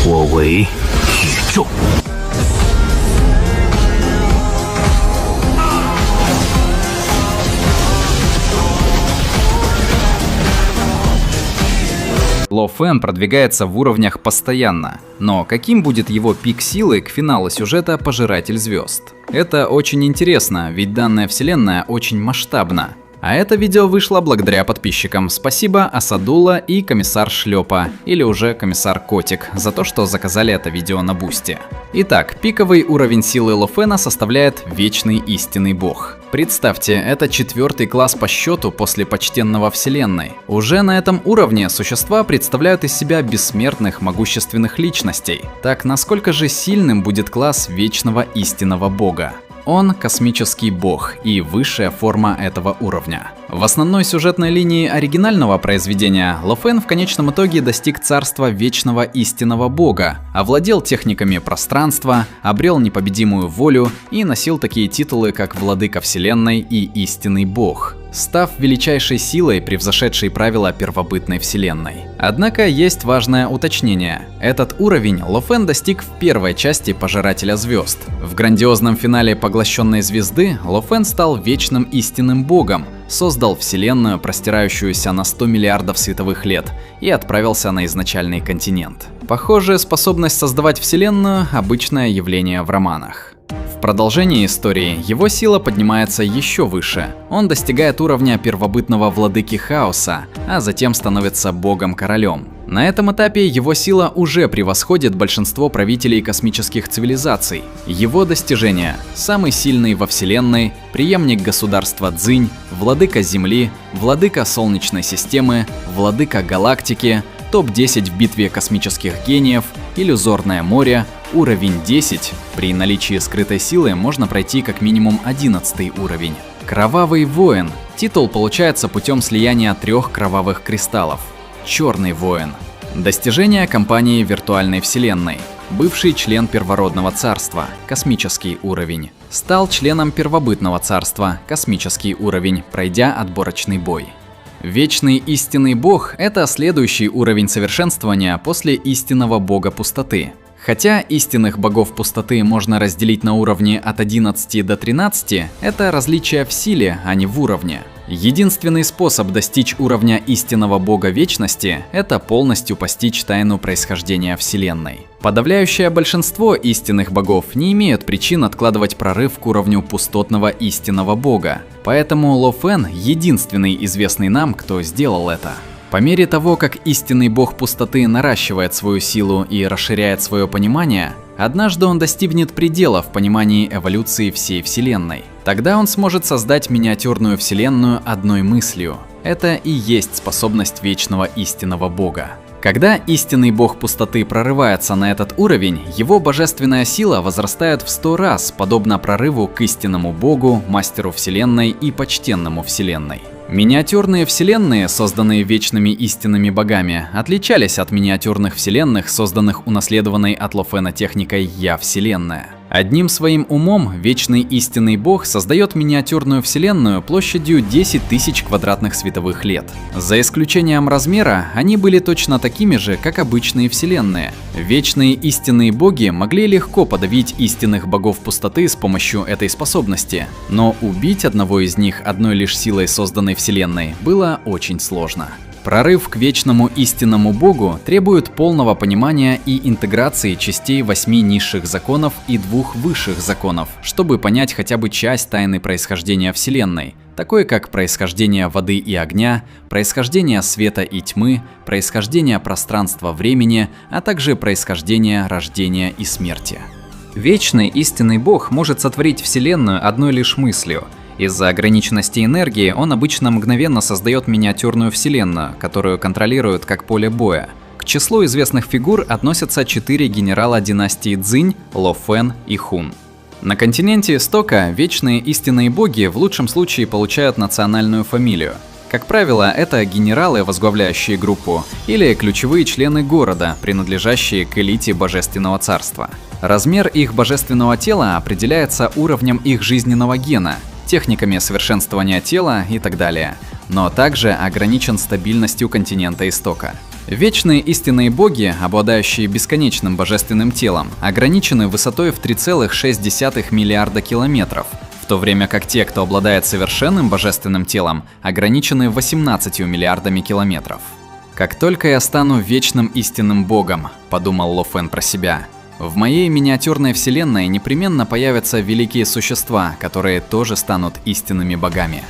我为宇宙。Ло Фэн продвигается в уровнях постоянно, но каким будет его пик силы к финалу сюжета «Пожиратель звезд»? Это очень интересно, ведь данная вселенная очень масштабна. А это видео вышло благодаря подписчикам. Спасибо Асадула и комиссар Шлепа, или уже комиссар Котик, за то, что заказали это видео на Бусти. Итак, пиковый уровень силы Ло Фэна составляет Вечный Истинный Бог. Представьте, это 4-й класс по счету после Почтенного Вселенной. Уже на этом уровне существа представляют из себя бессмертных могущественных личностей. Так насколько же сильным будет класс Вечного Истинного Бога? Он космический бог и высшая форма этого уровня. В основной сюжетной линии оригинального произведения Ло Фэн в конечном итоге достиг царства Вечного Истинного Бога, овладел техниками пространства, обрел непобедимую волю и носил такие титулы, как Владыка Вселенной и Истинный Бог, став величайшей силой, превзошедшей правила первобытной Вселенной. Однако есть важное уточнение. Этот уровень Ло Фэн достиг в первой части Пожирателя звезд. В грандиозном финале Поглощенной звезды Ло Фэн стал Вечным Истинным Богом, создал Вселенную, простирающуюся на 100 миллиардов световых лет, и отправился на изначальный континент. Похоже, способность создавать Вселенную – обычное явление в романах. В продолжении истории его сила поднимается еще выше. Он достигает уровня первобытного владыки хаоса, а затем становится богом-королем. На этом этапе его сила уже превосходит большинство правителей космических цивилизаций. Его достижения – самый сильный во Вселенной, преемник государства Цзинь, владыка Земли, владыка Солнечной системы, владыка галактики, топ-10 в битве космических гениев, иллюзорное море, уровень 10. При наличии скрытой силы можно пройти как минимум 11 уровень. Кровавый воин. Титул получается путем слияния 3 кровавых кристаллов. Черный воин. Достижение компании виртуальной вселенной. Бывший член Первородного царства, космический уровень. Стал членом Первобытного царства, космический уровень, пройдя отборочный бой. Вечный Истинный Бог – это следующий уровень совершенствования после Истинного Бога Пустоты. Хотя истинных богов пустоты можно разделить на уровне от 11 до 13, это различие в силе, а не в уровне. Единственный способ достичь уровня истинного бога вечности – это полностью постичь тайну происхождения Вселенной. Подавляющее большинство истинных богов не имеют причин откладывать прорыв к уровню пустотного истинного бога. Поэтому Ло Фэн – единственный известный нам, кто сделал это. По мере того, как истинный бог пустоты наращивает свою силу и расширяет свое понимание, однажды он достигнет предела в понимании эволюции всей Вселенной. Тогда он сможет создать миниатюрную Вселенную одной мыслью. Это и есть способность вечного истинного бога. Когда истинный бог пустоты прорывается на этот уровень, его божественная сила возрастает в 100 раз, подобно прорыву к истинному богу, мастеру Вселенной и почтенному Вселенной. Миниатюрные вселенные, созданные вечными истинными богами, отличались от миниатюрных вселенных, созданных унаследованной от Ло Фэна техникой Я-Вселенная. Одним своим умом Вечный Истинный Бог создает миниатюрную вселенную площадью 10 тысяч квадратных световых лет. За исключением размера, они были точно такими же, как обычные вселенные. Вечные истинные боги могли легко подавить истинных богов пустоты с помощью этой способности, но убить одного из них одной лишь силой созданной вселенной было очень сложно. Прорыв к вечному истинному богу требует полного понимания и интеграции частей 8 низших законов и 2 высших законов, чтобы понять хотя бы часть тайны происхождения Вселенной, такое как происхождение воды и огня, происхождение света и тьмы, происхождение пространства-времени, а также происхождение рождения и смерти. Вечный истинный бог может сотворить Вселенную одной лишь мыслью. Из-за ограниченности энергии он обычно мгновенно создает миниатюрную вселенную, которую контролирует как поле боя. К числу известных фигур относятся 4 генерала династии Цзинь, Ло Фэн и Хун. На континенте Истока вечные истинные боги в лучшем случае получают национальную фамилию. Как правило, это генералы, возглавляющие группу, или ключевые члены города, принадлежащие к элите Божественного Царства. Размер их божественного тела определяется уровнем их жизненного гена, техниками совершенствования тела и так далее. но также ограничен стабильностью континента Истока. Вечные истинные боги, обладающие бесконечным божественным телом, ограничены высотой в 3,6 миллиарда километров, в то время как те, кто обладает совершенным божественным телом, ограничены 18 миллиардами километров. «Как только я стану вечным истинным богом», — подумал Ло Фэн про себя, — «в моей миниатюрной вселенной непременно появятся великие существа, которые тоже станут истинными богами».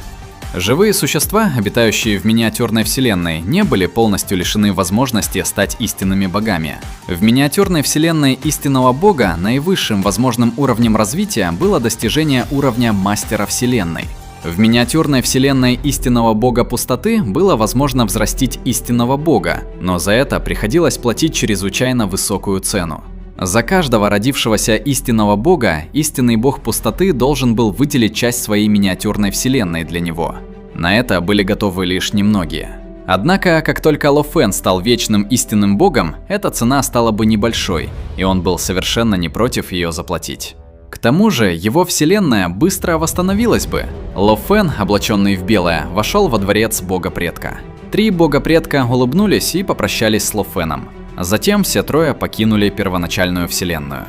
Живые существа, обитающие в миниатюрной вселенной, не были полностью лишены возможности стать истинными богами. В миниатюрной вселенной истинного бога наивысшим возможным уровнем развития было достижение уровня мастера вселенной. В миниатюрной вселенной истинного бога пустоты было возможно взрастить истинного бога, но за это приходилось платить чрезвычайно высокую цену. За каждого родившегося истинного бога, истинный бог пустоты должен был выделить часть своей миниатюрной вселенной для него. На это были готовы лишь немногие. Однако, как только Ло Фэн стал вечным истинным богом, эта цена стала бы небольшой, и он был совершенно не против ее заплатить. К тому же, его вселенная быстро восстановилась бы. Ло Фэн, облаченный в белое, вошел во дворец бога-предка. 3 бога-предка улыбнулись и попрощались с Ло Фэном. Затем все трое покинули первоначальную вселенную.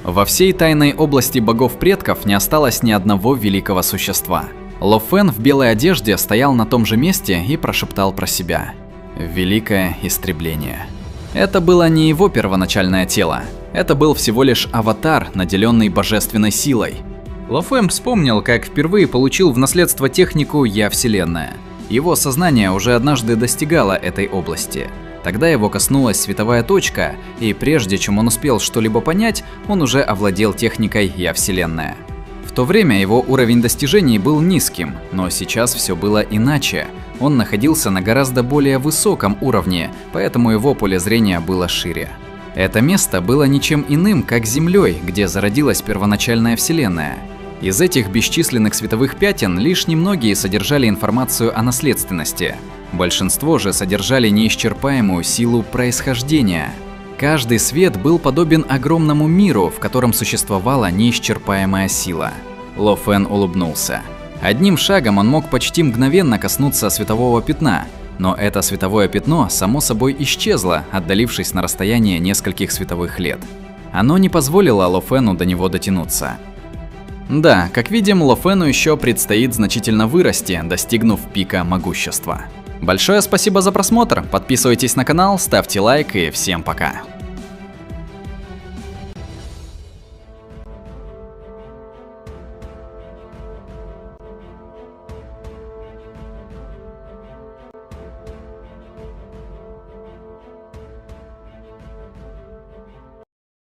Во всей тайной области богов-предков не осталось ни одного великого существа. Ло Фэн в белой одежде стоял на том же месте и прошептал про себя: «Великое истребление». Это было не его первоначальное тело. Это был всего лишь аватар, наделенный божественной силой. Ло Фэн вспомнил, как впервые получил в наследство технику «Я Вселенная». Его сознание уже однажды достигало этой области. Тогда его коснулась световая точка, и прежде чем он успел что-либо понять, он уже овладел техникой «Я Вселенная». В то время его уровень достижений был низким, но сейчас все было иначе. Он находился на гораздо более высоком уровне, поэтому его поле зрения было шире. Это место было ничем иным, как Землей, где зародилась первоначальная Вселенная. Из этих бесчисленных световых пятен лишь немногие содержали информацию о наследственности. Большинство же содержали неисчерпаемую силу происхождения. Каждый свет был подобен огромному миру, в котором существовала неисчерпаемая сила. Ло Фэн улыбнулся. Одним шагом он мог почти мгновенно коснуться светового пятна, но это световое пятно само собой исчезло, отдалившись на расстояние нескольких световых лет. Оно не позволило Ло Фэну до него дотянуться. Да, как видим, Ло Фэну еще предстоит значительно вырасти, достигнув пика могущества. Большое спасибо за просмотр, подписывайтесь на канал, ставьте лайк и всем пока.